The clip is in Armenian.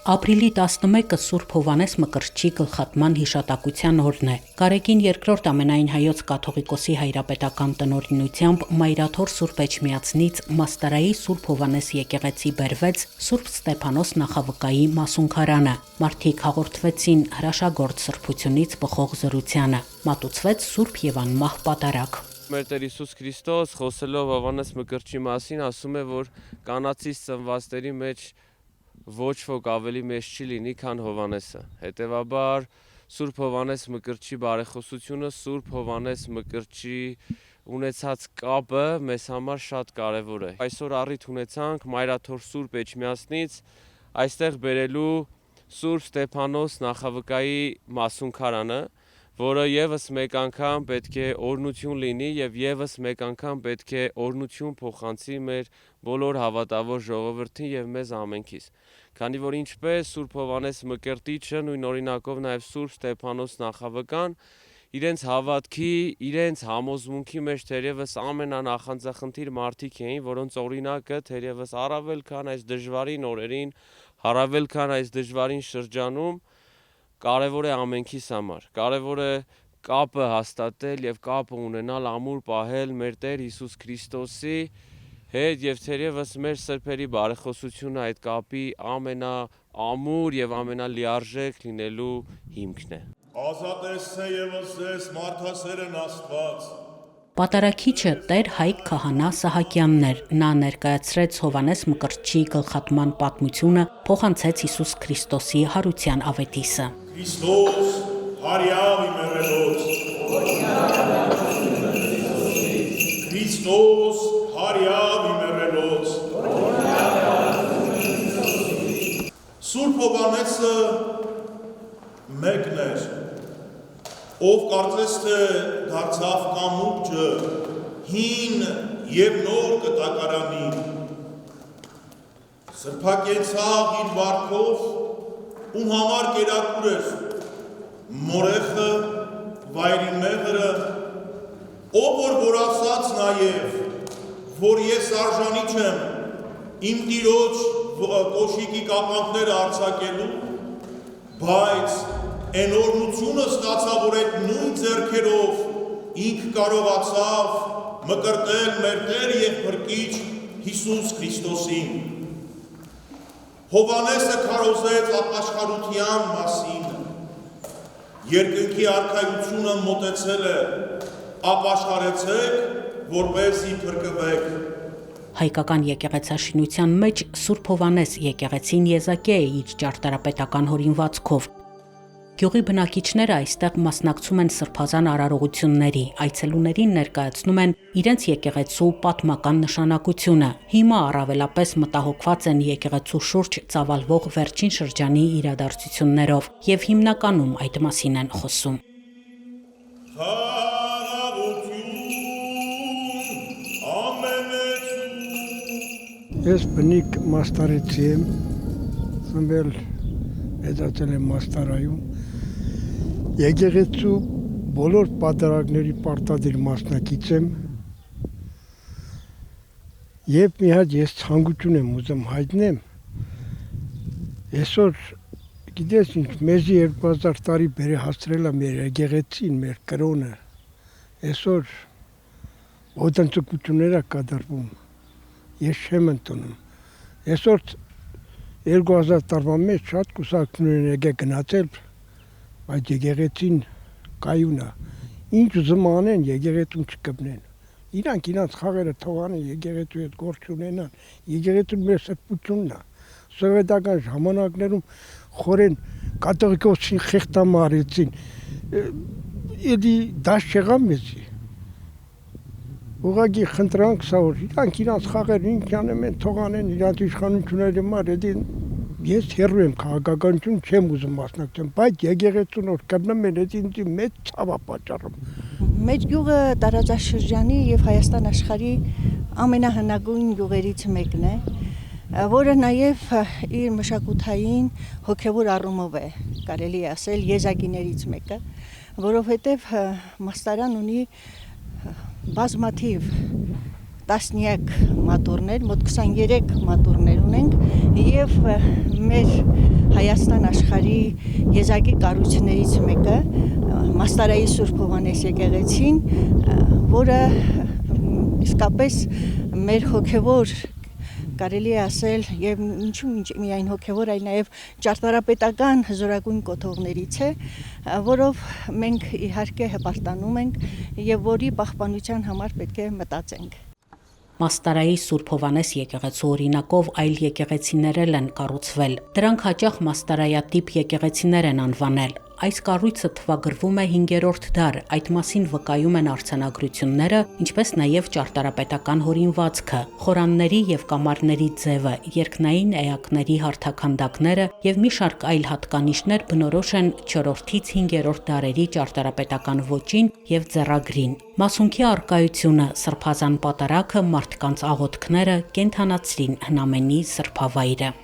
Ապրիլի 11-ը Սուրբ Հովհաննես Մկրտչի գլխատման հիշատակության օրն է։ Գարեգին II ամենայն հայոց կաթողիկոսի հայրապետական տնօրինությամբ Մայրաթոր Սուրբ Էջմիածնից Մաստարայի Սուրբ Հովհաննես եկեղեցի բերվեց Սուրբ Ստեփանոս նախավկայի մասունքարանը։ Մարդիկ հաղորդվեցին հրաշագործ սրբությունից բխող զրությանը։ Մատուցվեց Սուրբ եւ անմահ պատարագ։ Մեր Տեր Հիսուս Քրիստոս խոսելով Հովհաննես Մկրտչի մասին ասում է, որ կանացից ծնվածների մեջ ոչ ոք ավելի մեծ չի լինի, քան Հովհաննեսը։ Հետևաբար Սուրբ Հովհաննես Մկրտչի բարեխոսությունը, Սուրբ Հովհաննես Մկրտչի ունեցած կապը մեզ համար շատ կարևոր է։ Այսօր առիթ ունեցանք Մայրաթոր Սուրբ Էջմիածնից այստեղ բերելու Սուրբ Ստեփանոս նախավկայի մասունքարանը, որը եւս մեկ անգամ պետք է օրհնություն լինի եւ եւս մեկ անգամ պետք է օրհնություն փոխանցի մեր բոլոր հավատավոր ժողովրդին եւ մեզ ամենքիս։ Քանի որ ինչպես Սուրբ Հովհաննես Մկրտիչը, նույն օրինակով նաեւ Սուրբ Ստեփանոս նախավկան իրենց հավատքի, իրենց համոզմունքի մեջ թերևս ամենանախանձախնդիր մարդիկ էին, որոնց օրինակը թերևս առավել քան այս դժվարին օրերին, առավել քան այս դժվարին շրջանում կարևոր է ամենքիս համար, կարևոր է կապը հաստատել եւ կապը ունենալ, ամուր պահել մեր Տեր Հիսուս Քրիստոսի հետ եւ թերևս մեր սրբերի բարեխոսությունը այդ կապի ամենաամուր եւ ամենալիարժեք լինելու հիմքն է։ Ազատես եւս ես մարդասերն Աստված։ Պատարագիչը Տեր Հայկ Քահանա Սահակյանն էր։ Նա ներկայացրեց Հովհաննես Մկրտչի գլխատման պատմությունը, փոխանցեց Հիսուս Քրիստոսի հարության ավետիսը։ Քրիստոս հարյավ իմերելոց։ Քրիստոս հարյավ իմերելոց։ Սուրբ Հովհաննեսը մեկն էր, ով կարծես թե դարձավ կամուրջը հին եւ նոր կտակարանի, սրբակեցավ իր վարքով, ում համար կերակուր էր մորեխը, վայրի մեղրը, ով որ ասաց նաեւ, որ ես արժանի չեմ իմ Տիրոջ կոշիկի կապանքները արձակելու, բայց այն օրհնությունը ստացավ, որ այդ նույն ձեռքերով ինք կարողացավ մկրտել մեր Տեր եւ Փրկիչ Հիսուս Քրիստոսին։ Հովհաննեսը քարոզեց ապաշխարության մասին։ Երկնքի արքայությունը մոտեցել է, ապաշխարեցեք, որպեսզի փրկվեք։ Հայկական եկեղեցաշինության մեջ Սուրբ Հովհաննես եկեղեցին եզակի է իր ճարտարապետական հորինվածքով։ Գյուղի բնակիչները այստեղ մասնակցում են սրբազան արարողությունների, այցելուներին ներկայացնում են իրենց եկեղեցու պատմական նշանակությունը։ Հիմա առավելապես մտահոգված են եկեղեցու շուրջ ծավալվող վերջին շրջանի իրադարձություններով եւ հիմնականում այդ մասին են խոսում։ Ես բնիկ մաստարեցի եմ, ծնվել մեծացել եմ Մաստարայում, եկեղեցու բոլոր պատարագների պարտադիր մասնակից եմ եւ մի հատ ես ցանկություն եմ ուզում հայտնեմ, այսօր գիտես ինչ, մեզի 2000 տարի բերի հաստրել է մեր եկեղեցին, մեր կրոնը, այսօր ոտնձգություններ է կատարվում, ես չեմ ընդունում, այսօր 2000 տարվա մեջ շատ կուսակցություններ եկե գնացել, բայց եկեղեցին կայուն է, ինչ ուզում անեն եկեղեցուն չկպնեն, իրանք իրանց խաղերը թողանեն եկեղեցու հետ գործ չունենան, եկեղեցուն մեր սրբությունն է, սովետական ժամանակներում խորեն կաթողիկոսին խեղտամարեցին, էլի դաշ չեղավ մեզի, ուղղակի խնդրանք սա որ իրանք իրանց խաղերը ինչ անեն են թողանեն իրանց իշխանությունների համար, ես հեռու եմ քաղաքականություն չեմ ուզում մասնակցեմ, բայց եկեղեցուն որ կպնում են ինձ մեծ ցավ է պատճառում։ Մեր գյուղը տարածաշրջանի եւ Հայաստան աշխարհի ամենահնագույն գյուղերից մեկն է, որը նաեւ իր մշակութային հոգեվոր առումով է, կարելի է ասել, եզակիներից մեկը, որովհետեւ Մաստարան ունի բազմաթիվ տասնյակ մատուռներ, մոտ 23 մատուռներ ունենք եւ մեր Հայաստան աշխարհի եզակի կառույցներից մեկը, Մաստարայի Սուրբ Հովհաննես եկեղեցին, որը իսկապես մեր հոգևոր, կարելի է ասել, եւ ինչու միայն հոգևոր, այլ նաեւ ճարտարապետական հզորագույն կոթողներից է, որով մենք իհարկե հպարտանում ենք եւ որի պահպանության համար պետք է մտածենք։ Մաստարայի Սուրբ Հովհաննես եկեղեցու օրինակով այլ եկեղեցիներ են կառուցվել։ Դրանք հաճախ մաստարայատիպ եկեղեցիներ են անվանել։ Այս կառույցը թվագրվում է 5-րդ դար, այդ մասին վկայում են արձանագրությունները, ինչպես նաև ճարտարապետական հորինվածքը, խորանների եւ կամարների ձևը, երկնային էակների հարթաքանդակները եւ մի շարք այլ հատկանիշներ բնորոշ են 4-ից 5-րդ դարերի ճարտարապետական ոճին եւ ձեռագրին։ Մասունքի արկայությունը, սրբազան պատարագը, մարդկանց աղոթքները կենթանացրին հնամենի սրբավայրը։